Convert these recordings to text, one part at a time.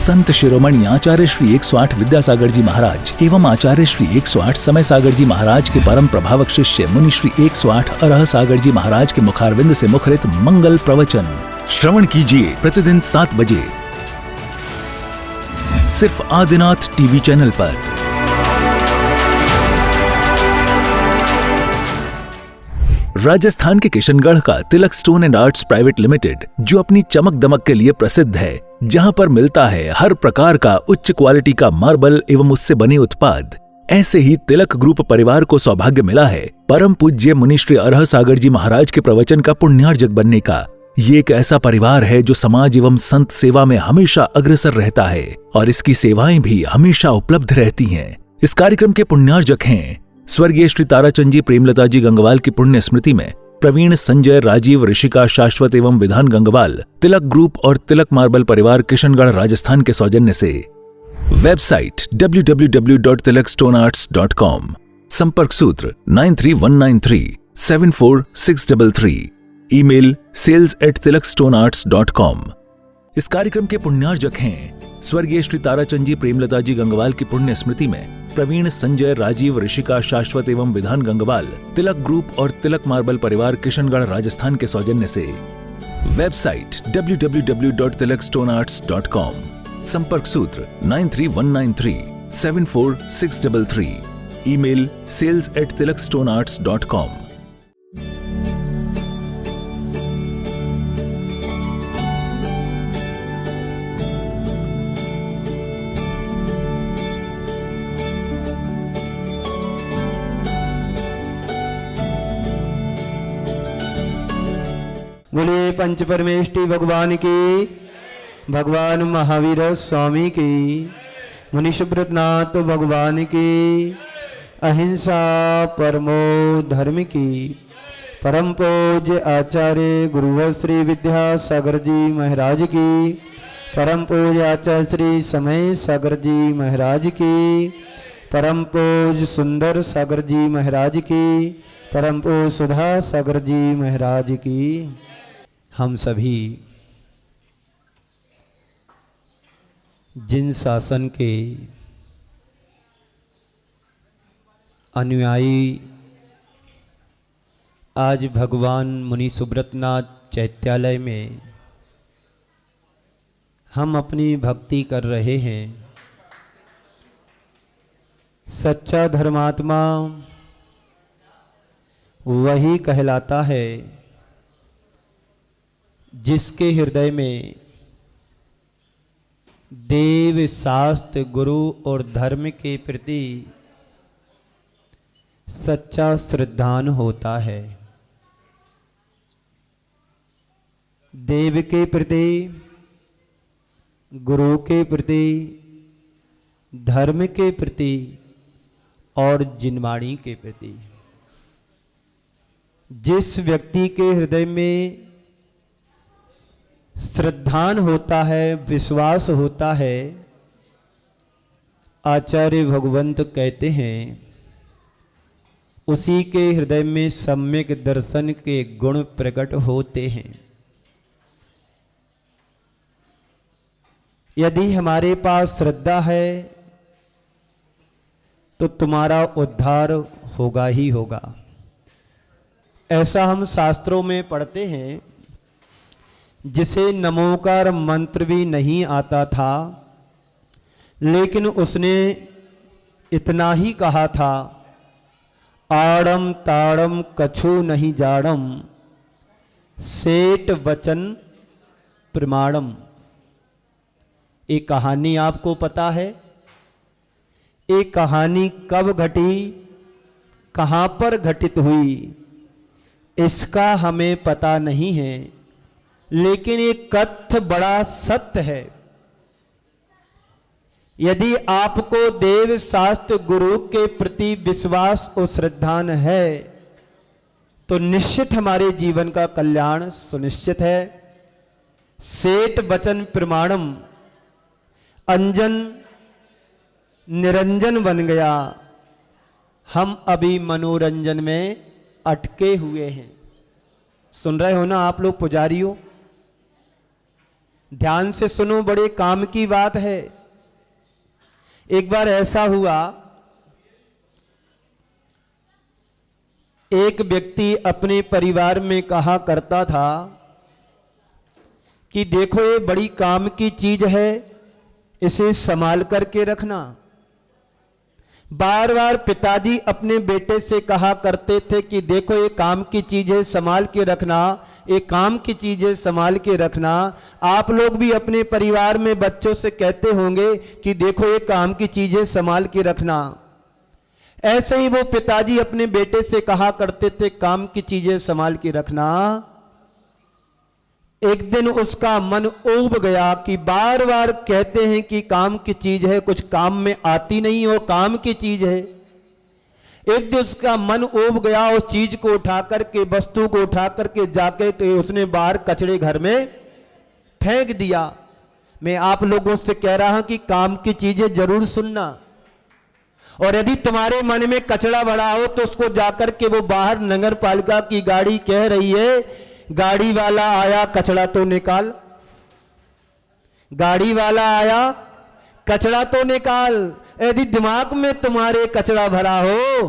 संत शिरोमणि आचार्य श्री 108 विद्यासागर जी महाराज एवं आचार्य श्री 108 समय सागर जी महाराज के परम प्रभावक शिष्य मुनि श्री 108 अरह सागर जी महाराज के मुखारविंद से मुखरित मंगल प्रवचन श्रवण कीजिए प्रतिदिन 7 बजे सिर्फ आदिनाथ टीवी चैनल पर। राजस्थान के किशनगढ़ का Tilak stone and arts private limited, जो अपनी चमक दमक के लिए प्रसिद्ध है, जहां पर मिलता है हर प्रकार का उच्च क्वालिटी का मार्बल एवं उससे बने उत्पाद, ऐसे ही तिलक ग्रुप परिवार को सौभाग्य मिला है परम पूज्य मुनि श्री अरह सागर जी महाराज के प्रवचन का पुण्यार्जक बनने का। ये एक ऐसा परिवार है जो समाज एवं संत सेवा में हमेशा अग्रसर रहता है और इसकी सेवाएं भी हमेशा उपलब्ध रहती हैं। इस कार्यक्रम के पुण्यार्जक हैं स्वर्गीय श्री ताराचंद जी प्रेमलता जी गंगवाल की पुण्य स्मृति में प्रवीण संजय राजीव ऋषिका शाश्वत एवं विधान गंगवाल तिलक ग्रुप और तिलक मार्बल परिवार किशनगढ़ राजस्थान के सौजन्य से। वेबसाइट www.tilakstonearts.com, संपर्क सूत्र 9319374633, ईमेल sales@tilakstonearts.com। इस कार्यक्रम के पुण्यार्जक हैं स्वर्गीय श्री ताराचंद जी प्रेमलता जी गंगवाल की पुण्य स्मृति में प्रवीण संजय राजीव ऋषिका शाश्वत एवं विधान गंगवाल तिलक ग्रुप और तिलक मार्बल परिवार किशनगढ़ राजस्थान के सौजन्य से। वेबसाइट www.tilakstonearts.com, संपर्क सूत्र 9319374633, ईमेल sales@tilakstonearts.com। बोले पंच परमेष्टि भगवान की, भगवान महावीर स्वामी की, मुनि सुब्रतनाथ भगवान की, अहिंसा परमो धर्म की, परम पूज्य आचार्य गुरुवर श्री विद्यासागर जी महाराज की, परम पूज्य आचार्य श्री समय सागर जी महाराज की, परम पूज्य सुंदर सागर जी महाराज की, परम पूज्य सुधा सागर जी महाराज की। हम सभी जिन शासन के अनुयायी आज भगवान मुनि सुब्रतनाथ चैत्यालय में हम अपनी भक्ति कर रहे हैं, सच्चा धर्मात्मा वही कहलाता है जिसके हृदय में देव शास्त्र गुरु और धर्म के प्रति सच्चा श्रद्धान होता है। देव के प्रति, गुरु के प्रति, धर्म के प्रति और जिनवाणी के प्रति जिस व्यक्ति के हृदय में श्रद्धान होता है, विश्वास होता है, आचार्य भगवंत कहते हैं उसी के हृदय में सम्यक दर्शन के गुण प्रकट होते हैं। यदि हमारे पास श्रद्धा है तो तुम्हारा उद्धार होगा ही होगा। ऐसा हम शास्त्रों में पढ़ते हैं। जिसे नमोकार मंत्र भी नहीं आता था, लेकिन उसने इतना ही कहा था, आड़म ताड़म कछु नहीं जाड़म, सेठ वचन प्रमाणम। एक कहानी आपको पता है? एक कहानी कब घटी, कहां पर घटित हुई, इसका हमें पता नहीं है, लेकिन ये कथ्य बड़ा सत्य है। यदि आपको देव शास्त्र गुरु के प्रति विश्वास और श्रद्धान है तो निश्चित हमारे जीवन का कल्याण सुनिश्चित है। सेठ वचन प्रमाणम, अंजन निरंजन बन गया। हम अभी मनोरंजन में अटके हुए हैं। सुन रहे हो ना आप लोग पुजारियों? ध्यान से सुनो, बड़े काम की बात है। एक बार ऐसा हुआ, एक व्यक्ति अपने परिवार में कहा करता था कि देखो ये बड़ी काम की चीज है, इसे संभाल करके रखना। बार बार पिताजी अपने बेटे से कहा करते थे कि देखो ये काम की चीज है, संभाल के रखना, ये काम की चीज है, संभाल के रखना। आप लोग भी अपने परिवार में बच्चों से कहते होंगे कि देखो ये काम की चीज है, संभाल के रखना। ऐसे ही वो पिताजी अपने बेटे से कहा करते थे काम की चीजें संभाल के रखना। एक दिन उसका मन ऊब गया कि बार बार कहते हैं कि काम की चीज है, कुछ काम में आती नहीं हो, काम की चीज है। एक दिन उसका मन ऊब गया, उस चीज को उठा करके, वस्तु को उठा करके जाके तो उसने बाहर कचड़े घर में फेंक दिया। मैं आप लोगों से कह रहा हूं कि काम की चीजें जरूर सुनना, और यदि तुम्हारे मन में कचड़ा भरा हो तो उसको जाकर के वो बाहर नगर पालिका की गाड़ी कह रही है, गाड़ी वाला आया कचड़ा तो निकाल, गाड़ी वाला आया कचड़ा तो निकाल। यदि दिमाग में तुम्हारे कचड़ा भरा हो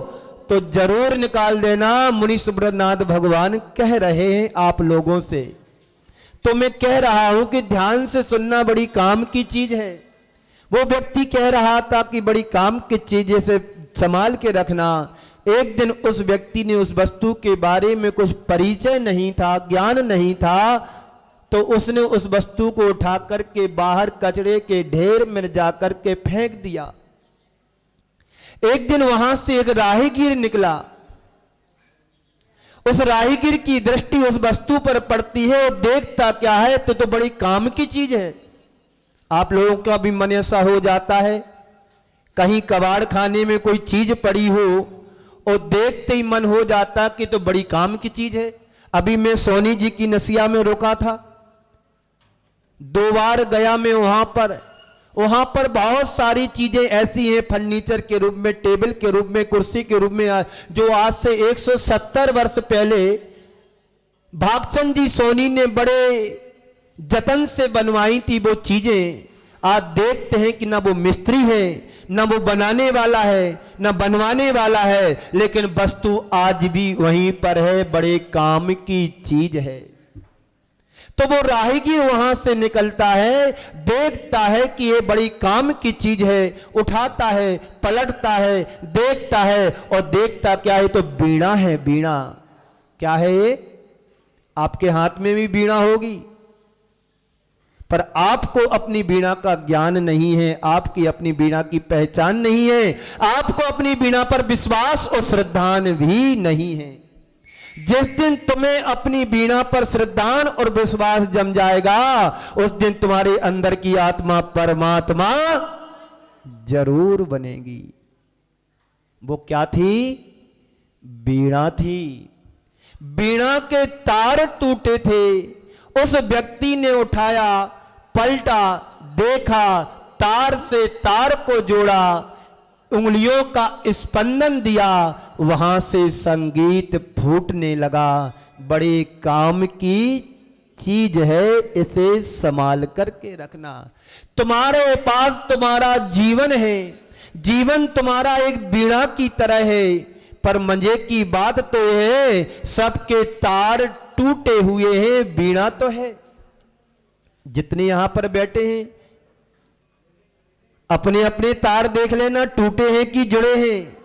तो जरूर निकाल देना। मुनि सुब्रतनाथ भगवान कह रहे हैं आप लोगों से। तो मैं कह रहा हूं कि ध्यान से सुनना, बड़ी काम की चीज है। वो व्यक्ति कह रहा था कि बड़ी काम की चीज से संभाल के रखना। एक दिन उस व्यक्ति ने उस वस्तु के बारे में कुछ परिचय नहीं था, ज्ञान नहीं था, तो उसने उस वस्तु को उठा करके बाहर कचड़े के ढेर में जाकर के फेंक दिया। एक दिन वहां से एक राहगीर निकला। उस राहगीर की दृष्टि उस वस्तु पर पड़ती है और देखता क्या है, तो बड़ी काम की चीज है। आप लोगों का भी मन ऐसा हो जाता है, कहीं कबाड़ खाने में कोई चीज पड़ी हो और देखते ही मन हो जाता कि तो बड़ी काम की चीज है। अभी मैं सोनी जी की नसिया में रुका था, 2 बार गया मैं वहां पर बहुत सारी चीजें ऐसी हैं, फर्नीचर के रूप में, टेबल के रूप में, कुर्सी के रूप में, जो आज से 170 वर्ष पहले भागचंद जी सोनी ने बड़े जतन से बनवाई थी। वो चीजें आज देखते हैं कि ना वो मिस्त्री है, ना वो बनाने वाला है, ना बनवाने वाला है, लेकिन वस्तु आज भी वहीं पर है, बड़े काम की चीज है। तो वो राहगीर वहां से निकलता है, देखता है कि ये बड़ी काम की चीज है, उठाता है, पलटता है, देखता है, और देखता क्या है, तो बीड़ा है। बीड़ा क्या है ये? आपके हाथ में भी बीड़ा होगी, पर आपको अपनी बीड़ा का ज्ञान नहीं है, आपकी अपनी बीड़ा की पहचान नहीं है, आपको अपनी बीड़ा पर विश्वास और श्रद्धान भी नहीं है। जिस दिन तुम्हें अपनी बीड़ा पर श्रद्धान और विश्वास जम जाएगा, उस दिन तुम्हारे अंदर की आत्मा परमात्मा जरूर बनेगी। वो क्या थी? बीड़ा थी। बीड़ा के तार टूटे थे, उस व्यक्ति ने उठाया, पलटा, देखा, तार से तार को जोड़ा, उंगलियों का स्पंदन दिया, वहां से संगीत फूटने लगा। बड़े काम की चीज है, इसे संभाल करके रखना। तुम्हारे पास तुम्हारा जीवन है, जीवन तुम्हारा एक बीड़ा की तरह है, पर मजे की बात तो है सबके तार टूटे हुए हैं, बीड़ा तो है। जितने यहां पर बैठे हैं अपने अपने तार देख लेना, टूटे हैं कि जुड़े हैं।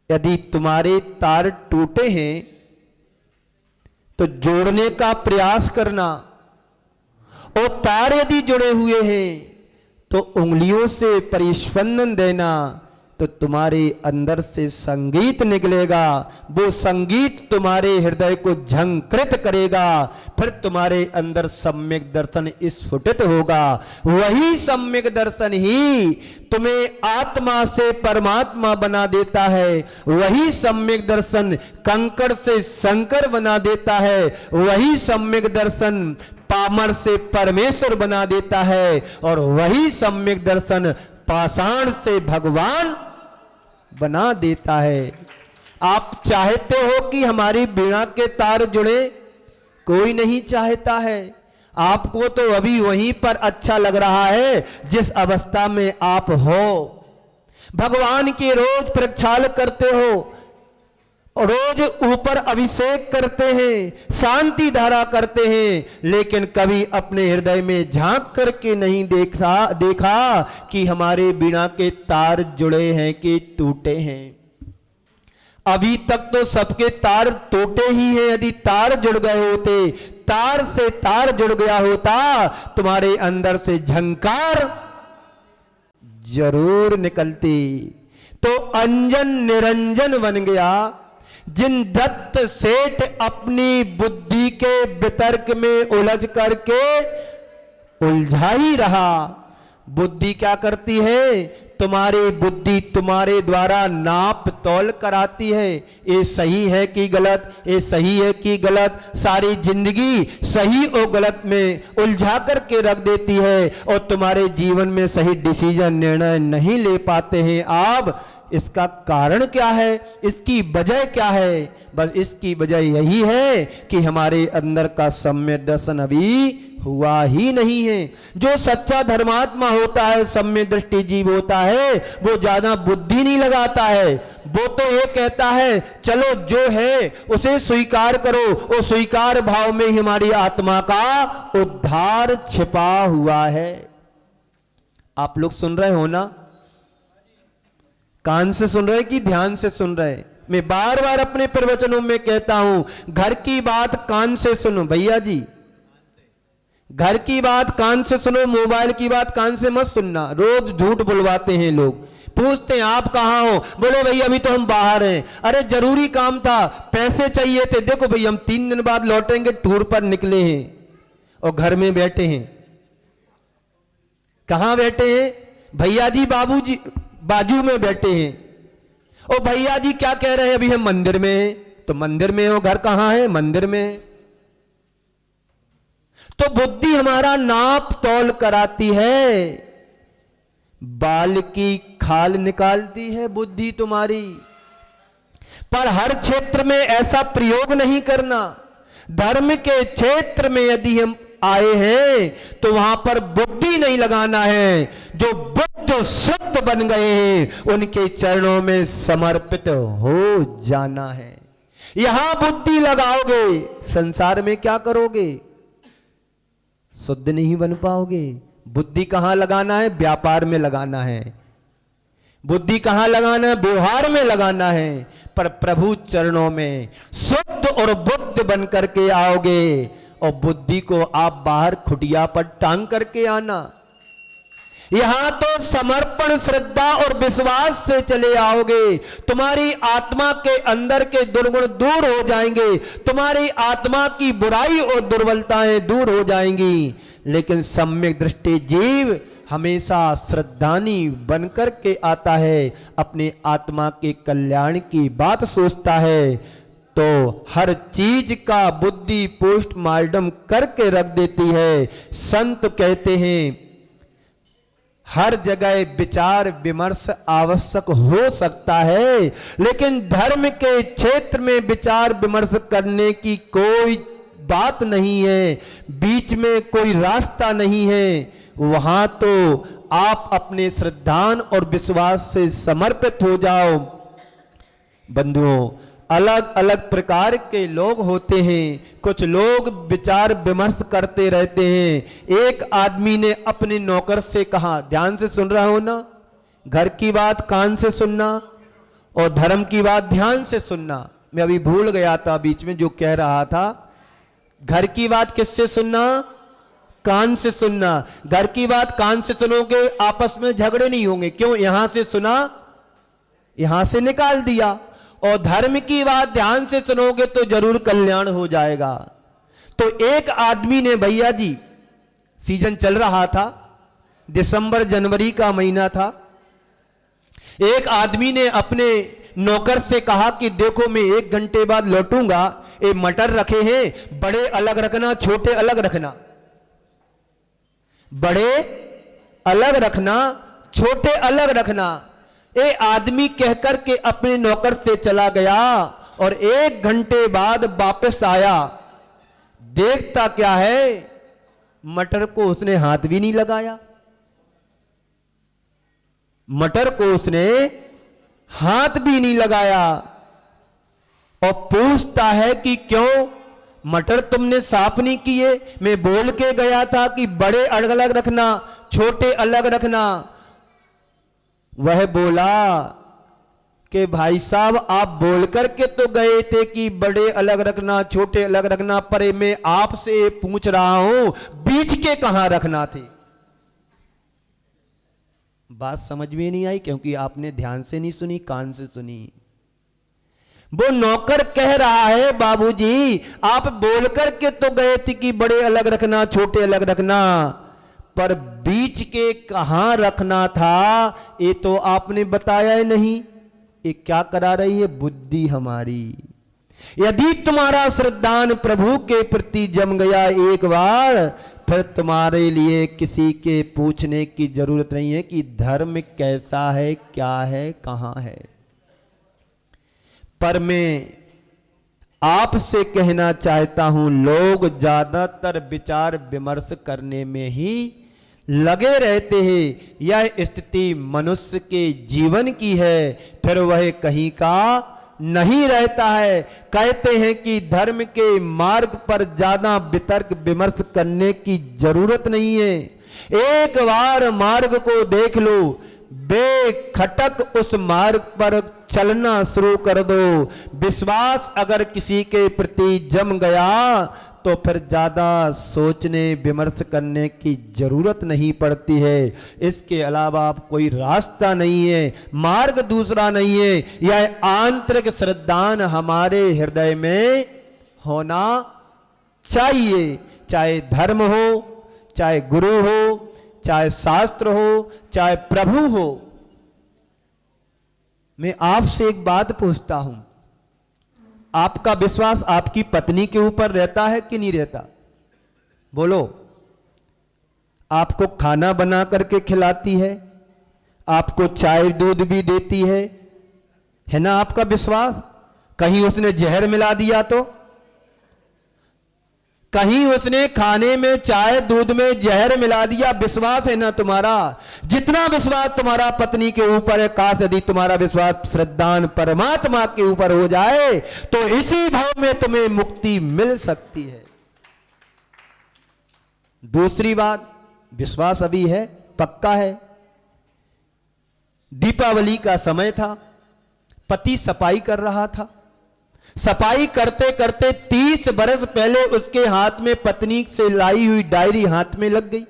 यदि तुम्हारे तार टूटे हैं तो जोड़ने का प्रयास करना, और तार यदि जुड़े हुए हैं तो उंगलियों से परिस्पंदन देना, तो तुम्हारे अंदर से संगीत निकलेगा। वो संगीत तुम्हारे हृदय को झंकृत करेगा, फिर तुम्हारे अंदर सम्यक दर्शन स्फुटित होगा। वही सम्यक दर्शन ही तुम्हें आत्मा से परमात्मा बना देता है। वही सम्यक दर्शन कंकड़ से शंकर बना देता है। वही सम्यक दर्शन पामर से परमेश्वर बना देता है, और वही सम्यक दर्शन पाषाण से भगवान बना देता है। आप चाहते हो कि हमारी बीड़ा के तार जुड़े? कोई नहीं चाहता है। आपको तो अभी वहीं पर अच्छा लग रहा है जिस अवस्था में आप हो। भगवान की रोज प्रक्षाल करते हो, रोज ऊपर अभिषेक करते हैं, शांति धारा करते हैं, लेकिन कभी अपने हृदय में झांक करके नहीं देखा कि हमारे बीड़ा के तार जुड़े हैं कि टूटे हैं। अभी तक तो सबके तार टूटे ही हैं। यदि तार जुड़ गए होते, तार से तार जुड़ गया होता, तुम्हारे अंदर से झंकार जरूर निकलती। तो अंजन निरंजन बन गया। जिन दत्त सेठ अपनी बुद्धि के वितर्क में उलझ करके उलझा ही रहा। बुद्धि क्या करती है? तुम्हारी बुद्धि तुम्हारे द्वारा नाप तौल कराती है। ये सही है कि गलत, ये सही है कि गलत, सारी जिंदगी सही और गलत में उलझा करके रख देती है और तुम्हारे जीवन में सही डिसीजन, निर्णय नहीं ले पाते हैं आप। इसका कारण क्या है? इसकी वजह क्या है? बस इसकी वजह यही है कि हमारे अंदर का सम्यक दर्शन अभी हुआ ही नहीं है। जो सच्चा धर्मात्मा होता है, सम्यक दृष्टि जीव होता है, वो ज्यादा बुद्धि नहीं लगाता है। वो तो ये कहता है चलो जो है उसे स्वीकार करो, और स्वीकार भाव में ही हमारी आत्मा का उद्धार छिपा हुआ है। आप लोग सुन रहे हो ना? कान से सुन रहे कि ध्यान से सुन रहे? मैं बार बार अपने प्रवचनों में कहता हूं, घर की बात कान से सुनो भैया जी, घर की बात कान से सुनो, मोबाइल की बात कान से मत सुनना। रोज झूठ बुलवाते हैं लोग, पूछते हैं आप कहाँ हो, बोले भैया अभी तो हम बाहर हैं। अरे जरूरी काम था, पैसे चाहिए थे, देखो भैया हम 3 दिन बाद लौटेंगे, टूर पर निकले हैं, और घर में बैठे हैं। कहां बैठे हैं? भैया जी बाबूजी बाजू में बैठे हैं। और भैया जी क्या कह रहे हैं? अभी हम मंदिर में हैं। तो मंदिर में हो, घर कहां है? मंदिर में है। तो बुद्धि हमारा नाप तौल कराती है, बाल की खाल निकालती है बुद्धि तुम्हारी। पर हर क्षेत्र में ऐसा प्रयोग नहीं करना। धर्म के क्षेत्र में यदि हम आए हैं तो वहां पर बुद्धि नहीं लगाना है। जो बुद्ध शुद्ध बन गए हैं उनके चरणों में समर्पित हो जाना है। यहां बुद्धि लगाओगे, संसार में क्या करोगे? शुद्ध नहीं बन पाओगे। बुद्धि कहां लगाना है? व्यापार में लगाना है। बुद्धि कहां लगाना है? व्यवहार में लगाना है। पर प्रभु चरणों में शुद्ध और बुद्ध बन करके आओगे, और बुद्धि को आप बाहर खुटिया पर टांग करके आना। यहां तो समर्पण, श्रद्धा और विश्वास से चले आओगे। तुम्हारी आत्मा के अंदर के दुर्गुण दूर हो जाएंगे, तुम्हारी आत्मा की बुराई और दुर्बलताएं दूर हो जाएंगी। लेकिन सम्यक दृष्टि जीव हमेशा श्रद्धानी बनकर के आता है, अपने आत्मा के कल्याण की बात सोचता है, तो हर चीज का बुद्धि पोस्टमार्टम करके रख देती है। संत कहते हैं हर जगह विचार विमर्श आवश्यक हो सकता है, लेकिन धर्म के क्षेत्र में विचार विमर्श करने की कोई बात नहीं है, बीच में कोई रास्ता नहीं है। वहां तो आप अपने श्रद्धान और विश्वास से समर्पित हो जाओ। बंधुओं, अलग अलग प्रकार के लोग होते हैं। कुछ लोग विचार विमर्श करते रहते हैं। एक आदमी ने अपने नौकर से कहा, ध्यान से सुन रहा हो ना, घर की बात कान से सुनना और धर्म की बात ध्यान से सुनना। मैं अभी भूल गया था बीच में जो कह रहा था। घर की बात किससे सुनना? कान से सुनना। घर की बात कान से सुनोगे, आपस में झगड़े नहीं होंगे। क्यों? यहां से सुना, यहां से निकाल दिया। और धर्म की बात ध्यान से सुनोगे तो जरूर कल्याण हो जाएगा। तो एक आदमी ने, भैया जी सीजन चल रहा था, दिसंबर जनवरी का महीना था, एक आदमी ने अपने नौकर से कहा कि देखो मैं 1 घंटे बाद लौटूंगा, ये मटर रखे हैं, बड़े अलग रखना, छोटे अलग रखना। बड़े अलग रखना, छोटे अलग रखना। ये आदमी कहकर के अपने नौकर से चला गया और 1 घंटे बाद वापस आया। देखता क्या है, मटर को उसने हाथ भी नहीं लगाया, मटर को उसने हाथ भी नहीं लगाया और पूछता है कि क्यों मटर तुमने साफ नहीं किए? मैं बोल के गया था कि बड़े अलग अलग रखना, छोटे अलग रखना। वह बोला कि भाई साहब आप बोल करके तो गए थे कि बड़े अलग रखना, छोटे अलग रखना, पर मैं आपसे पूछ रहा हूं बीच के कहां रखना थे। बात समझ में नहीं आई क्योंकि आपने ध्यान से नहीं सुनी, कान से सुनी। वो नौकर कह रहा है बाबूजी आप बोल करके तो गए थे कि बड़े अलग रखना, छोटे अलग रखना, पर बीच के कहां रखना था ये तो आपने बताया ही नहीं। ये क्या करा रही है बुद्धि हमारी। यदि तुम्हारा श्रद्धान प्रभु के प्रति जम गया एक बार, फिर तुम्हारे लिए किसी के पूछने की जरूरत नहीं है कि धर्म कैसा है, क्या है, कहां है। पर मैं आपसे कहना चाहता हूं लोग ज्यादातर विचार विमर्श करने में ही लगे रहते हैं। यह स्थिति मनुष्य के जीवन की है, फिर वह कहीं का नहीं रहता है। कहते हैं कि धर्म के मार्ग पर ज्यादा वितर्क विमर्श करने की जरूरत नहीं है। एक बार मार्ग को देख लो, बेखटक उस मार्ग पर चलना शुरू कर दो। विश्वास अगर किसी के प्रति जम गया तो फिर ज्यादा सोचने विमर्श करने की जरूरत नहीं पड़ती है। इसके अलावा आप कोई रास्ता नहीं है, मार्ग दूसरा नहीं है। यह आंतरिक श्रद्धान हमारे हृदय में होना चाहिए, चाहे धर्म हो, चाहे गुरु हो, चाहे शास्त्र हो, चाहे प्रभु हो। मैं आपसे एक बात पूछता हूं, आपका विश्वास आपकी पत्नी के ऊपर रहता है कि नहीं रहता? बोलो। आपको खाना बना करके खिलाती है, आपको चाय दूध भी देती है ना आपका विश्वास? कहीं उसने जहर मिला दिया तो? कहीं उसने खाने में चाय दूध में जहर मिला दिया, विश्वास है ना तुम्हारा? जितना विश्वास तुम्हारा पत्नी के ऊपर है, काश यदि तुम्हारा विश्वास श्रद्धान परमात्मा के ऊपर हो जाए तो इसी भाव में तुम्हें मुक्ति मिल सकती है। दूसरी बात, विश्वास अभी है, पक्का है। दीपावली का समय था, पति सफाई कर रहा था। सफाई करते करते 30 बरस पहले उसके हाथ में पत्नी से लाई हुई डायरी हाथ में लग गई।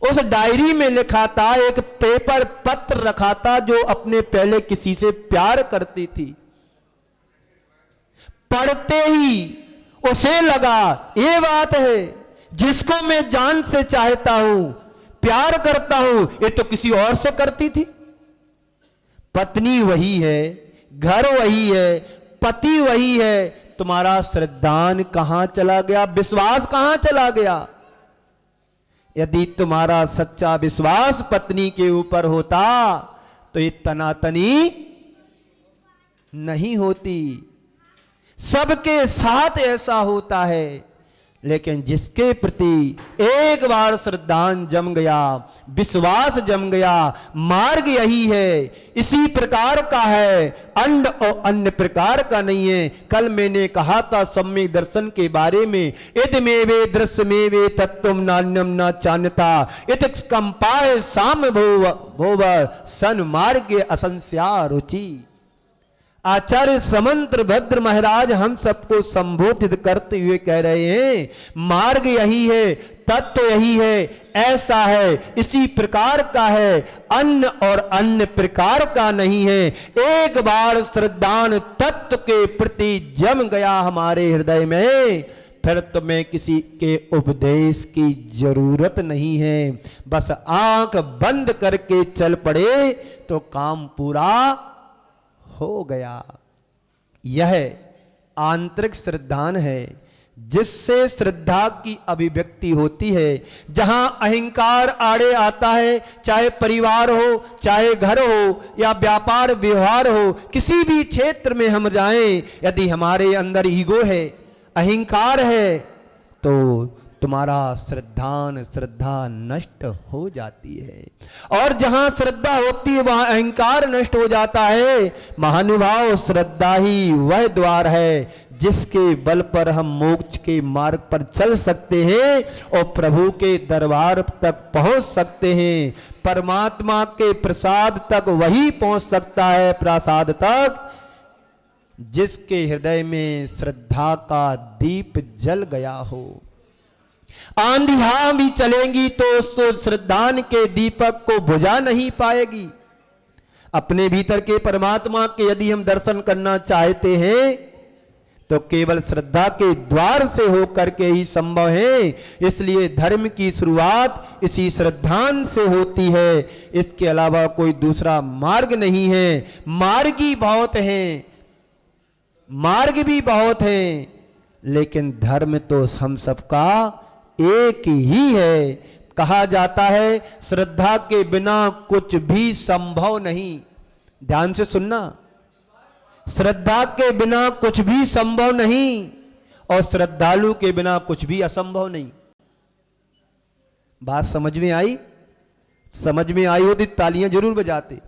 उस डायरी में लिखा था, एक पेपर पत्र रखा था जो अपने पहले किसी से प्यार करती थी। पढ़ते ही उसे लगा ये बात है जिसको मैं जान से चाहता हूं, प्यार करता हूं, ये तो किसी और से करती थी। पत्नी वही है, घर वही है, पति वही है, तुम्हारा श्रद्धान कहां चला गया? विश्वास कहां चला गया? यदि तुम्हारा सच्चा विश्वास पत्नी के ऊपर होता तो ये तनातनी नहीं होती। सबके साथ ऐसा होता है, लेकिन जिसके प्रति एक बार श्रद्धान जम गया, विश्वास जम गया, मार्ग यही है, इसी प्रकार का है, अंड और अन्य प्रकार का नहीं है। कल मैंने कहा था सम्यक दर्शन के बारे में, इदमेवे दृश्यमेवे तत्वम नान्यम न चान्यता इत कंपाय साम भोव सन्मार्ग असंस्या रुचि। आचार्य समंत्र भद्र महाराज हम सबको संबोधित करते हुए कह रहे हैं, मार्ग यही है, तत्व यही है, ऐसा है, इसी प्रकार का है, अन्य और अन्य प्रकार का नहीं है। एक बार श्रद्धान तत्व के प्रति जम गया हमारे हृदय में, फिर तुम्हें किसी के उपदेश की जरूरत नहीं है। बस आंख बंद करके चल पड़े तो काम पूरा हो गया। यह आंतरिक श्रद्धान है, जिससे श्रद्धा की अभिव्यक्ति होती है। जहां अहंकार आड़े आता है, चाहे परिवार हो, चाहे घर हो, या व्यापार व्यवहार हो, किसी भी क्षेत्र में हम जाएं, यदि हमारे अंदर ईगो है, अहंकार है, तुम्हारा श्रद्धा नष्ट हो जाती है। और जहां श्रद्धा होती है वहां अहंकार नष्ट हो जाता है। महानुभाव, श्रद्धा ही वह द्वार है जिसके बल पर हम मोक्ष के मार्ग पर चल सकते हैं और प्रभु के दरबार तक पहुंच सकते हैं। परमात्मा के प्रसाद तक वही पहुंच सकता है, प्रसाद तक जिसके हृदय में श्रद्धा का दीप जल गया हो। आंधियां भी चलेंगी तो उसको श्रद्धान के दीपक को बुझा नहीं पाएगी। अपने भीतर के परमात्मा के यदि हम दर्शन करना चाहते हैं तो केवल श्रद्धा के द्वार से होकर के ही संभव है। इसलिए धर्म की शुरुआत इसी श्रद्धान से होती है, इसके अलावा कोई दूसरा मार्ग नहीं है। मार्गी बहुत हैं, मार्ग भी बहुत हैं, लेकिन धर्म तो हम सबका एक ही है। कहा जाता है श्रद्धा के बिना कुछ भी संभव नहीं। ध्यान से सुनना, श्रद्धा के बिना कुछ भी संभव नहीं और श्रद्धालु के बिना कुछ भी असंभव नहीं। बात समझ में आई? समझ में आई हो तो तालियां जरूर बजाते।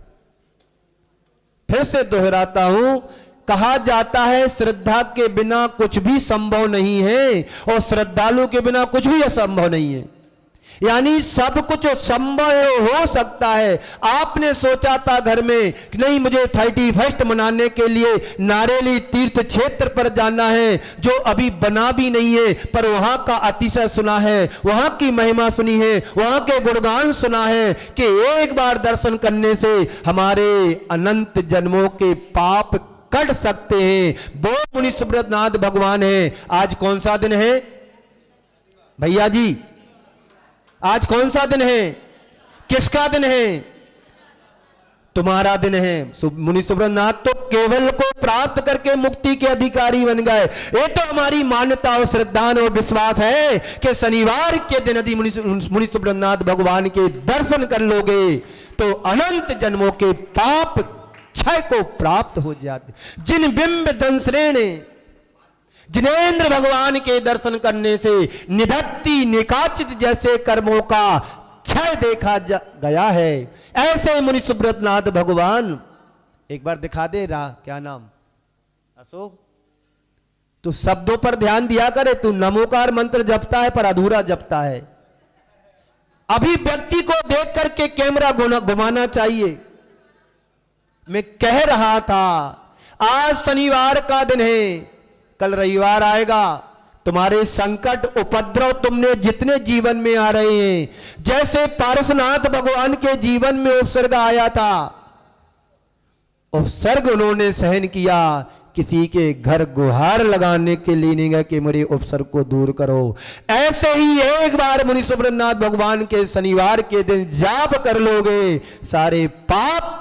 फिर से दोहराता हूं, कहा जाता है श्रद्धा के बिना कुछ भी संभव नहीं है और श्रद्धालु के बिना कुछ भी असंभव नहीं है। यानी सब कुछ संभव हो सकता है। आपने सोचा था घर में कि नहीं मुझे 31 मनाने के लिए नारेली तीर्थ क्षेत्र पर जाना है, जो अभी बना भी नहीं है, पर वहां का अतिशय सुना है, वहां की महिमा सुनी है, वहां के गुणगान सुना है कि एक बार दर्शन करने से हमारे अनंत जन्मों के पाप कट सकते हैं। वो मुनि सुब्रतनाथ भगवान है। आज कौन सा दिन है भैया जी? आज कौन सा दिन है? किसका दिन है? तुम्हारा दिन है। मुनि सुब्रतनाथ तो केवल को प्राप्त करके मुक्ति के अधिकारी बन गए। ये तो हमारी मान्यता और श्रद्धा और विश्वास है कि शनिवार के दिन यदि मुनि सुब्रतनाथ भगवान के दर्शन कर लोगे तो अनंत जन्मों के पाप क्षय को प्राप्त हो जाते। जिन बिंब दंसरेणे जिनेन्द्र भगवान के दर्शन करने से निधत्ती निकाचित जैसे कर्मों का क्षय देखा गया है, ऐसे मुनि सुब्रतनाथ भगवान। एक बार दिखा दे रहा, क्या नाम? अशोक। तू शब्दों पर ध्यान दिया करे। तू नमोकार मंत्र जपता है पर अधूरा जपता है। अभी व्यक्ति को देख करके कैमरा घुमाना चाहिए। मैं कह रहा था आज शनिवार का दिन है, कल रविवार आएगा। तुम्हारे संकट उपद्रव तुमने जितने जीवन में आ रहे हैं, जैसे पारसनाथ भगवान के जीवन में उपसर्ग आया था, उपसर्ग उन्होंने सहन किया। किसी के घर गुहार लगाने के लिए नहीं गए कि मेरे उपसर्ग को दूर करो। ऐसे ही एक बार मुनि सुब्रतनाथ भगवान के शनिवार के दिन जाप कर लोगे, सारे पाप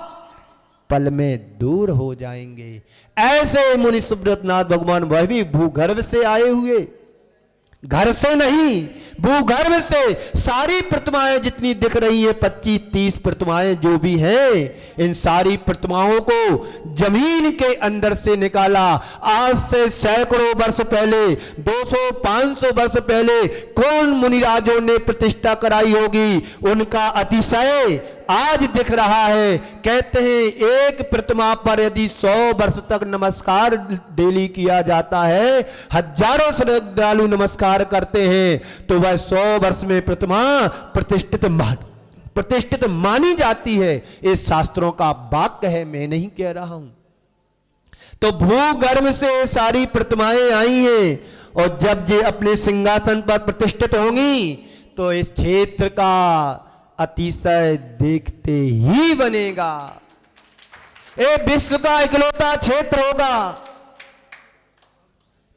पल में दूर हो जाएंगे। ऐसे मुनि सुब्रतनाथ भगवान वह भी भूगर्भ से आए हुए, घर से नहीं, भूगर्भ से। सारी प्रतिमाएं जितनी दिख रही है, 25-30 प्रतिमाएं जो भी हैं, इन सारी प्रतिमाओं को जमीन के अंदर से निकाला। आज से सैकड़ों वर्ष पहले, 200-500 वर्ष पहले कौन मुनिराजों ने प्रतिष्ठा कराई होगी, उनका अतिशय आज दिख रहा है। कहते हैं एक प्रतिमा पर यदि 100 वर्ष तक नमस्कार डेली किया जाता है, हजारों श्रद्धालु नमस्कार करते हैं, तो वह 100 वर्ष में प्रतिमा प्रतिष्ठित मानी जाती है। इस शास्त्रों का वाक्य है, मैं नहीं कह रहा हूं। तो भूगर्भ से सारी प्रतिमाएं आई हैं और जब ये अपने सिंहासन पर प्रतिष्ठित होंगी तो इस क्षेत्र का अतिशय देखते ही बनेगा। ये विश्व का इकलौता क्षेत्र होगा।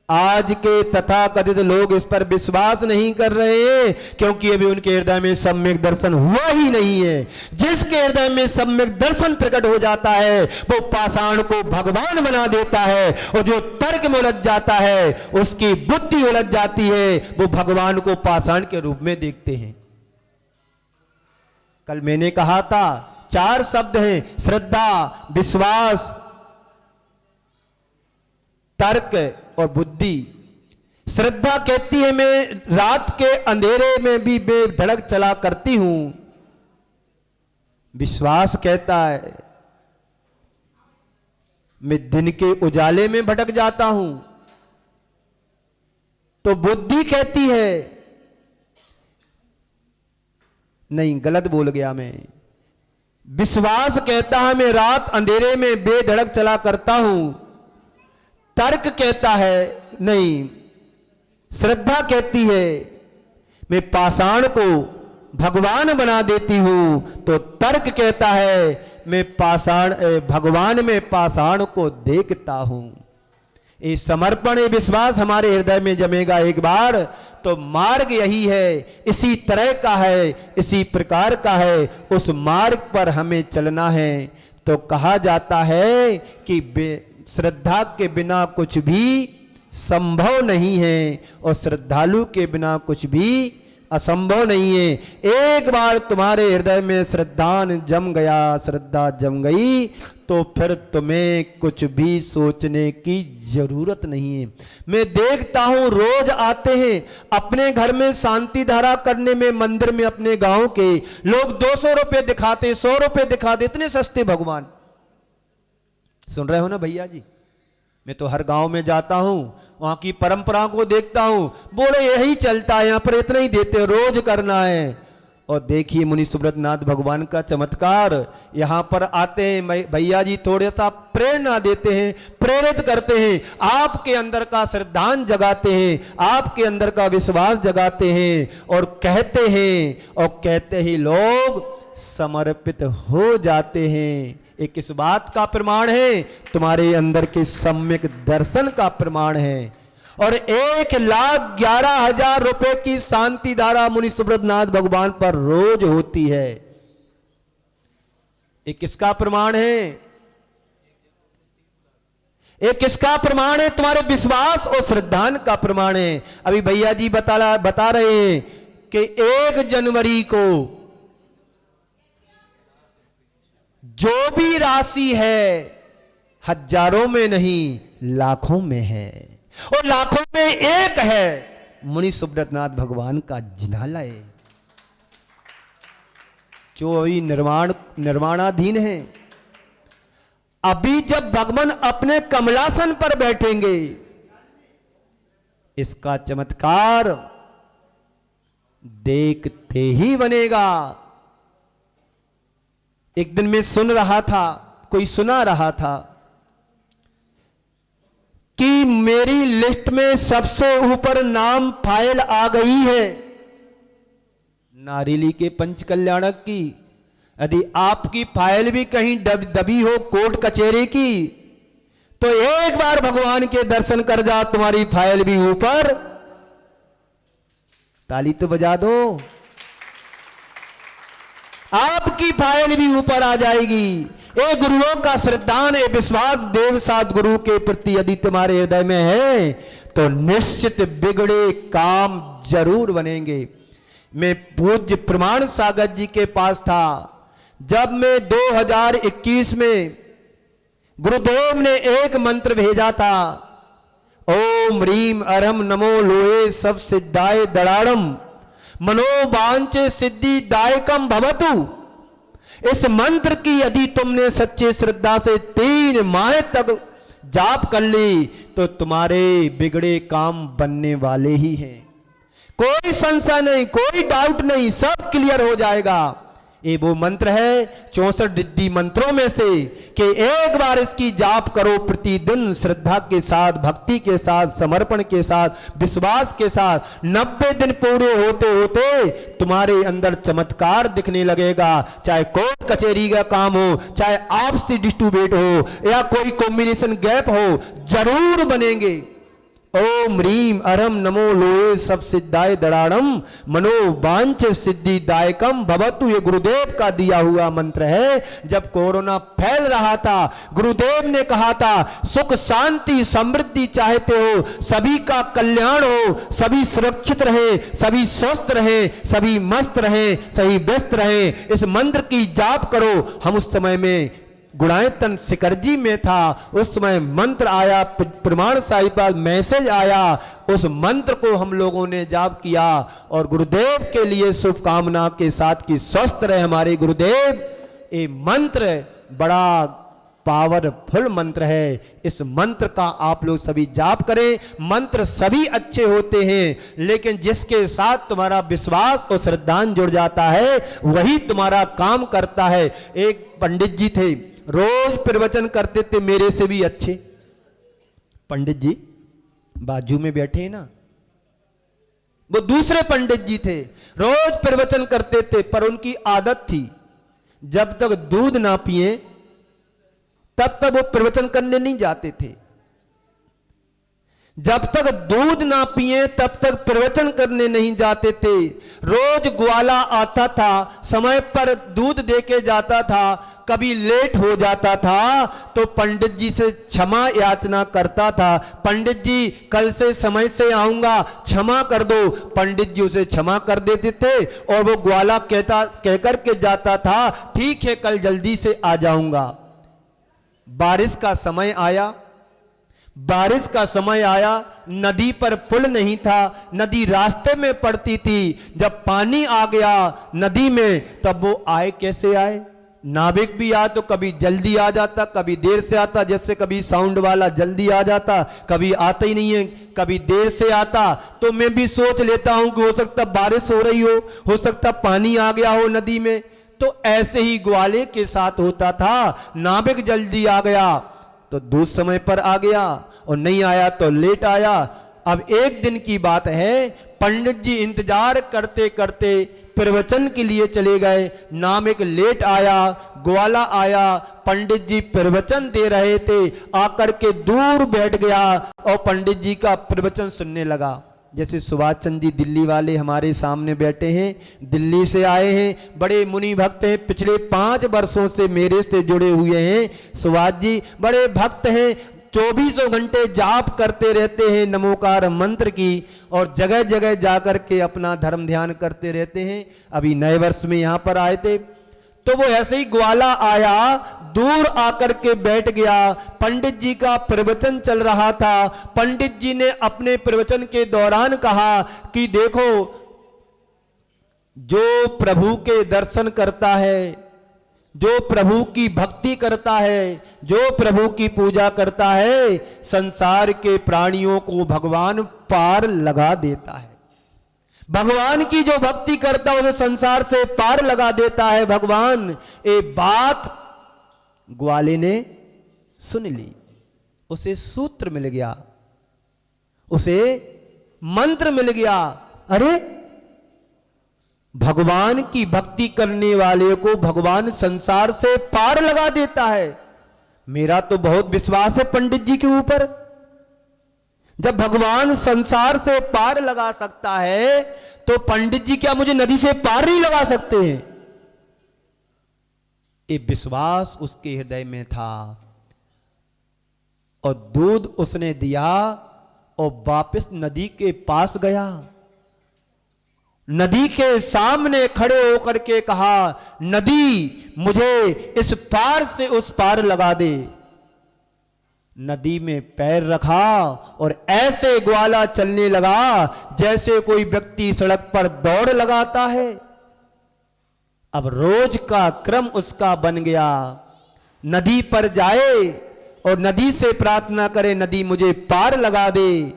आज के तथाकथित लोग इस पर विश्वास नहीं कर रहे हैं क्योंकि अभी उनके हृदय में सम्यक दर्शन हुआ ही नहीं है। जिसके हृदय में सम्यक दर्शन प्रकट हो जाता है वो पाषाण को भगवान बना देता है, और जो तर्क में उलझ जाता है उसकी बुद्धि उलझ जाती है, वो भगवान को पाषाण के रूप में देखते हैं। कल मैंने कहा था 4 शब्द हैं, श्रद्धा, विश्वास, तर्क और बुद्धि। श्रद्धा कहती है मैं रात के अंधेरे में भी बेधड़क चला करती हूं। विश्वास कहता है मैं दिन के उजाले में भटक जाता हूं। तो बुद्धि कहती है, नहीं गलत बोल गया मैं, विश्वास कहता है मैं रात अंधेरे में बेधड़क चला करता हूं। तर्क कहता है नहीं, श्रद्धा कहती है मैं पाषाण को भगवान बना देती हूं। तो तर्क कहता है मैं भगवान में पाषाण को देखता हूं। ये समर्पण, ये विश्वास हमारे हृदय में जमेगा एक बार तो मार्ग यही है, इसी तरह का है, इसी प्रकार का है, उस मार्ग पर हमें चलना है। तो कहा जाता है कि श्रद्धा के बिना कुछ भी संभव नहीं है और श्रद्धालु के बिना कुछ भी असंभव नहीं है। एक बार तुम्हारे हृदय में श्रद्धा जम गया, श्रद्धा जम गई, तो फिर तुम्हें कुछ भी सोचने की जरूरत नहीं है। मैं देखता हूं रोज आते हैं अपने घर में शांति धारा करने में, मंदिर में अपने गांव के लोग 200 रुपए दिखाते, 100 रुपए दिखाते, इतने सस्ते भगवान। सुन रहे हो ना भैया जी, मैं तो हर गांव में जाता हूं, वहां की परंपरा को देखता हूं, बोले यही चलता है, यहां पर इतना ही देते, रोज करना है। और देखिए मुनि सुब्रतनाथ भगवान का चमत्कार, यहां पर आते हैं भैया जी, थोड़ा सा प्रेरणा देते हैं, प्रेरित करते हैं, आपके अंदर का श्रद्धांजलि जगाते हैं, आपके अंदर का विश्वास जगाते हैं और कहते ही लोग समर्पित हो जाते हैं। ये किस बात का प्रमाण है? तुम्हारे अंदर के सम्यक दर्शन का प्रमाण है। और 1,11,000 रुपए की शांति धारा मुनि सुब्रतनाथ भगवान पर रोज होती है। ये किसका प्रमाण है? ये किसका प्रमाण है? तुम्हारे विश्वास और श्रद्धान का प्रमाण है। अभी भैया जी बता रहे हैं कि 1 जनवरी को जो भी राशि है हजारों में नहीं लाखों में है, और लाखों में एक है मुनि सुब्रतनाथ भगवान का जिनालय, जो अभी निर्माणाधीन है। अभी जब भगवान अपने कमलासन पर बैठेंगे, इसका चमत्कार देखते ही बनेगा। एक दिन मैं सुन रहा था, कोई सुना रहा था कि मेरी लिस्ट में सबसे ऊपर नाम फाइल आ गई है नारीली के पंच कल्याणक की। यदि आपकी फाइल भी कहीं दबी हो कोर्ट कचहरी की, तो एक बार भगवान के दर्शन कर जा, तुम्हारी फाइल भी ऊपर। ताली तो बजा दो, आपकी फाइल भी ऊपर आ जाएगी। ये गुरुओं का श्रद्धान, ये विश्वास देव साध गुरु के प्रति यदि तुम्हारे हृदय में है तो निश्चित बिगड़े काम जरूर बनेंगे। मैं पूज्य प्रमाण सागर जी के पास था जब मैं 2021 में गुरुदेव ने एक मंत्र भेजा था, ओम ह्रीम अरम नमो लोए सब सिद्धाय दड़ाड़म मनोवांचे सिद्धि दायकम भवतु। इस मंत्र की यदि तुमने सच्चे श्रद्धा से 3 माह तक जाप कर ली तो तुम्हारे बिगड़े काम बनने वाले ही हैं। कोई संशय नहीं, कोई डाउट नहीं, सब क्लियर हो जाएगा। ये वो मंत्र है 64 रिद्धि मंत्रों में से कि एक बार इसकी जाप करो प्रतिदिन श्रद्धा के साथ, भक्ति के साथ, समर्पण के साथ, विश्वास के साथ। 90 दिन पूरे होते होते तुम्हारे अंदर चमत्कार दिखने लगेगा। चाहे कोर्ट कचहरी का काम हो, चाहे आपसी डिस्ट्रीब्यूट हो या कोई कॉम्बिनेशन गैप हो, जरूर बनेंगे। ओम ह्रीम अरम नमो लोए सब सिद्धाय दड़ाणम मनोवांच सिद्धि दायकम भवतु। ये गुरुदेव का दिया हुआ मंत्र है। जब कोरोना फैल रहा था, गुरुदेव ने कहा था सुख शांति समृद्धि चाहते हो, सभी का कल्याण हो, सभी सुरक्षित रहे, सभी स्वस्थ रहे, सभी मस्त रहे, सही व्यस्त रहे, इस मंत्र की जाप करो। हम उस समय में गुणायतन सिकरजी में था, उस समय मंत्र आया, प्रमाण साहिब का मैसेज आया, उस मंत्र को हम लोगों ने जाप किया और गुरुदेव के लिए शुभकामना के साथ कि स्वस्थ रहे हमारे गुरुदेव। ये मंत्र बड़ा पावरफुल मंत्र है, इस मंत्र का आप लोग सभी जाप करें। मंत्र सभी अच्छे होते हैं, लेकिन जिसके साथ तुम्हारा विश्वास और श्रद्धांजलि जुड़ जाता है वही तुम्हारा काम करता है। एक पंडित जी थे, रोज प्रवचन करते थे, मेरे से भी अच्छे। पंडित जी बाजू में बैठे हैं ना, वो दूसरे पंडित जी थे, रोज प्रवचन करते थे, पर उनकी आदत थी जब तक दूध ना पिए तब तक वो प्रवचन करने नहीं जाते थे। जब तक दूध ना पिए तब तक प्रवचन करने नहीं जाते थे। रोज ग्वाला आता था, समय पर दूध देके जाता था, कभी लेट हो जाता था तो पंडित जी से क्षमा याचना करता था, पंडित जी कल से समय से आऊंगा, क्षमा कर दो। पंडित जी उसे क्षमा कर देते थे और वो ग्वाला कहकर के जाता था, ठीक है कल जल्दी से आ जाऊंगा। बारिश का समय आया, बारिश का समय आया, नदी पर पुल नहीं था, नदी रास्ते में पड़ती थी। जब पानी आ गया नदी में तब वो आए कैसे आए? नाविक भी आया तो कभी जल्दी आ जाता, कभी देर से आता, जैसे कभी साउंड वाला जल्दी आ जाता, कभी आता ही नहीं है, कभी देर से आता। तो मैं भी सोच लेता हूं कि हो सकता बारिश हो रही हो सकता पानी आ गया हो नदी में। तो ऐसे ही ग्वाले के साथ होता था, नाविक जल्दी आ गया तो दूध समय पर आ गया और नहीं आया तो लेट आया। अब एक दिन की बात है, पंडित जी इंतजार करते करते प्रवचन के लिए चले गए, नाविक लेट आया, ग्वाला आया, पंडित जी प्रवचन दे रहे थे, आकर के दूर बैठ गया और पंडित जी का प्रवचन सुनने लगा। जैसे सुभाष चंद्र जी दिल्ली वाले हमारे सामने बैठे हैं, दिल्ली से आए हैं, बड़े मुनि भक्त हैं, पिछले 5 वर्षों से मेरे से जुड़े हुए हैं। सुभाष जी बड़े भक्त हैं, 24 घंटे जाप करते रहते हैं नमोकार मंत्र की और जगह जगह जाकर के अपना धर्म ध्यान करते रहते हैं। अभी नए वर्ष में यहां पर आए थे तो वो ऐसे ही ग्वाला आया, दूर आकर के बैठ गया। पंडित जी का प्रवचन चल रहा था। पंडित जी ने अपने प्रवचन के दौरान कहा कि देखो, जो प्रभु के दर्शन करता है, जो प्रभु की भक्ति करता है, जो प्रभु की पूजा करता है, संसार के प्राणियों को भगवान पार लगा देता है। भगवान की जो भक्ति करता है उसे संसार से पार लगा देता है भगवान। ये बात ग्वाले ने सुन ली, उसे सूत्र मिल गया, उसे मंत्र मिल गया। अरे भगवान की भक्ति करने वाले को भगवान संसार से पार लगा देता है। मेरा तो बहुत विश्वास है पंडित जी के ऊपर। जब भगवान संसार से पार लगा सकता है तो पंडित जी क्या मुझे नदी से पार नहीं लगा सकते हैं? ये विश्वास उसके हृदय में था और दूध उसने दिया और वापस नदी के पास गया। नदी के सामने खड़े होकर के कहा, नदी मुझे इस पार से उस पार लगा दे। नदी में पैर रखा और ऐसे ग्वाला चलने लगा जैसे कोई व्यक्ति सड़क पर दौड़ लगाता है। अब रोज का क्रम उसका बन गया, नदी पर जाए और नदी से प्रार्थना करे, नदी मुझे पार लगा दे।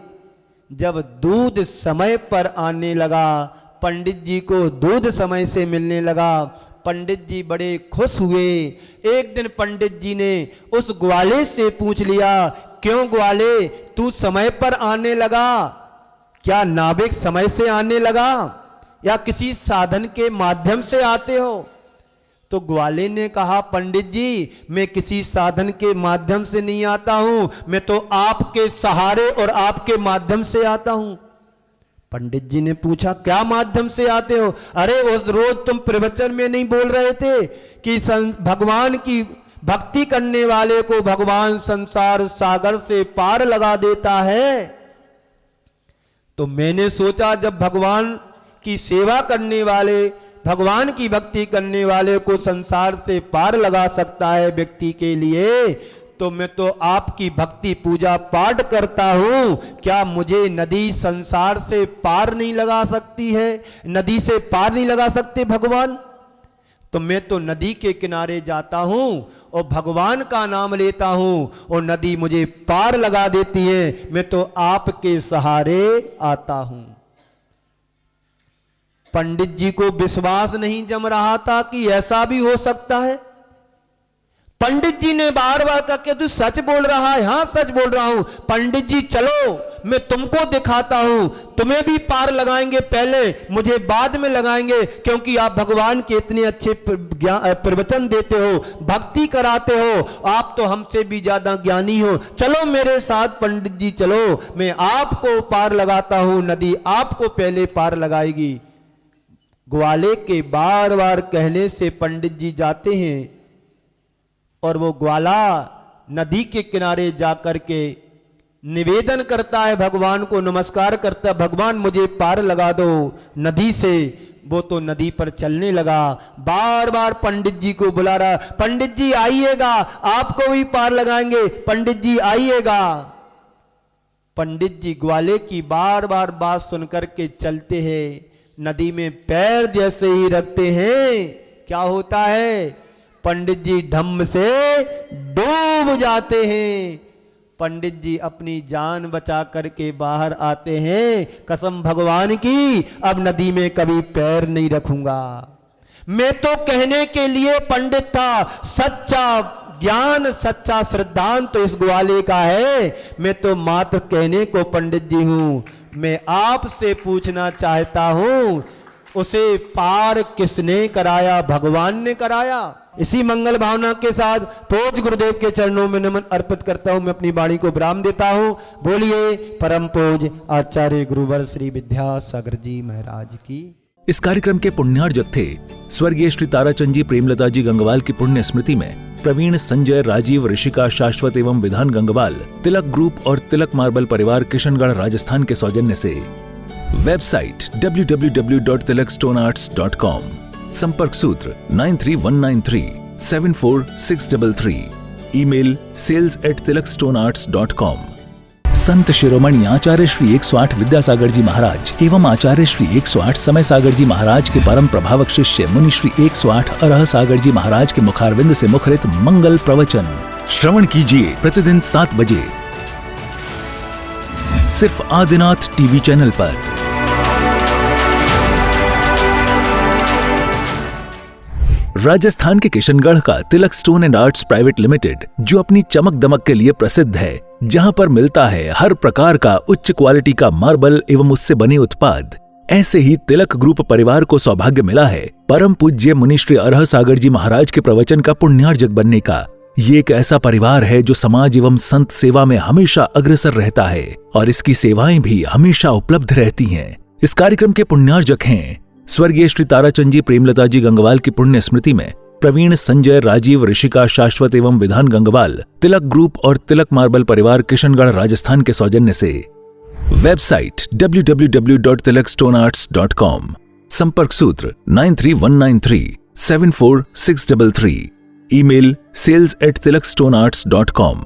जब दूध समय पर आने लगा, पंडित जी को दूध समय से मिलने लगा, पंडित जी बड़े खुश हुए। एक दिन पंडित जी ने उस ग्वाले से पूछ लिया, क्यों ग्वाले तू समय पर आने लगा? क्या नाविक समय से आने लगा या किसी साधन के माध्यम से आते हो? तो ग्वाले ने कहा, पंडित जी मैं किसी साधन के माध्यम से नहीं आता हूं, मैं तो आपके सहारे और आपके माध्यम से आता हूं। पंडित जी ने पूछा, क्या माध्यम से आते हो? अरे उस रोज तुम प्रवचन में नहीं बोल रहे थे कि भगवान की भक्ति करने वाले को भगवान संसार सागर से पार लगा देता है। तो मैंने सोचा जब भगवान की सेवा करने वाले भगवान की भक्ति करने वाले को संसार से पार लगा सकता है व्यक्ति के लिए, तो मैं तो आपकी भक्ति पूजा पाठ करता हूं, क्या मुझे नदी संसार से पार नहीं लगा सकती है? नदी से पार नहीं लगा सकते भगवान? तो मैं तो नदी के किनारे जाता हूं और भगवान का नाम लेता हूं और नदी मुझे पार लगा देती है। मैं तो आपके सहारे आता हूं। पंडित जी को विश्वास नहीं जम रहा था कि ऐसा भी हो सकता है। पंडित जी ने बार बार कहा कि तू सच बोल रहा है? हाँ सच बोल रहा हूं। पंडित जी चलो मैं तुमको दिखाता हूं, तुम्हें भी पार लगाएंगे, पहले मुझे बाद में लगाएंगे, क्योंकि आप भगवान के इतने अच्छे प्रवचन देते हो, भक्ति कराते हो, आप तो हमसे भी ज्यादा ज्ञानी हो। चलो मेरे साथ पंडित जी चलो, मैं आपको पार लगाता हूं, नदी आपको पहले पार लगाएगी। ग्वाले के बार बार कहने से पंडित जी जाते हैं और वो ग्वाला नदी के किनारे जाकर के निवेदन करता है, भगवान को नमस्कार करता है, भगवान मुझे पार लगा दो नदी से। वो तो नदी पर चलने लगा, बार बार पंडित जी को बुला रहा, पंडित जी आइएगा, आपको भी पार लगाएंगे, पंडित जी आइएगा। पंडित जी ग्वाले की बार बार बात सुनकर के चलते हैं, नदी में पैर जैसे ही रखते हैं क्या होता है? पंडित जी धम्म से डूब जाते हैं। पंडित जी अपनी जान बचा करके बाहर आते हैं, कसम भगवान की अब नदी में कभी पैर नहीं रखूंगा। मैं तो कहने के लिए पंडित था, सच्चा ज्ञान सच्चा श्रद्धांत तो इस ग्वाले का है, मैं तो मात्र कहने को पंडित जी हूं। मैं आपसे पूछना चाहता हूं, उसे पार किसने कराया? भगवान ने कराया। इसी मंगल भावना के साथ पूज्य गुरुदेव के चरणों में नमन अर्पित करता हूं, मैं अपनी वाणी को विराम देता हूं। बोलिए परम पूज्य आचार्य गुरुवर श्री विद्यासागर जी महाराज की। इस कार्यक्रम के पुण्यार्जक थे स्वर्गीय श्री ताराचंद जी प्रेमलता जी गंगवाल की पुण्य स्मृति में प्रवीण, संजय, राजीव, ऋषिका, शाश्वत एवं विधान गंगवाल तिलक ग्रुप और तिलक मार्बल परिवार किशनगढ़ राजस्थान के सौजन्य से। वेबसाइट www.tilakstonearts.com, संपर्क सूत्र 9319374633, ईमेल sales@tilakstonearts.com। संत शिरोमणि आचार्य श्री 108 विद्यासागर जी महाराज एवं आचार्य श्री 108 समय सागर जी महाराज के परम प्रभावक शिष्य मुनि श्री 108 अरह सागर जी महाराज के मुखारविंद से मुखरित मंगल प्रवचन श्रवण कीजिए प्रतिदिन 7 बजे सिर्फ आदिनाथ टीवी चैनल पर। राजस्थान के किशनगढ़ का Tilak stone and arts private limited, जो अपनी चमक दमक के लिए प्रसिद्ध है, जहां पर मिलता है हर प्रकार का उच्च क्वालिटी का मार्बल एवं उससे बने उत्पाद, ऐसे ही तिलक ग्रुप परिवार को सौभाग्य मिला है परम पूज्य मुनि श्री अरह सागर जी महाराज के प्रवचन का पुण्यार्जक बनने का। ये एक ऐसा परिवार है जो समाज एवं संत सेवा में हमेशा अग्रसर रहता है और इसकी सेवाएं भी हमेशा उपलब्ध रहती हैं। इस कार्यक्रम के पुण्यार्जक हैं स्वर्गीय श्री ताराचंद जी प्रेमलता जी गंगवाल की पुण्य स्मृति में प्रवीण, संजय, राजीव, ऋषिका, शाश्वत एवं विधान गंगवाल तिलक ग्रुप और तिलक मार्बल परिवार किशनगढ़ राजस्थान के सौजन्य से। वेबसाइट www.tilakstonearts.com, संपर्क सूत्र 9319374633, ईमेल sales@tilakstonearts.com।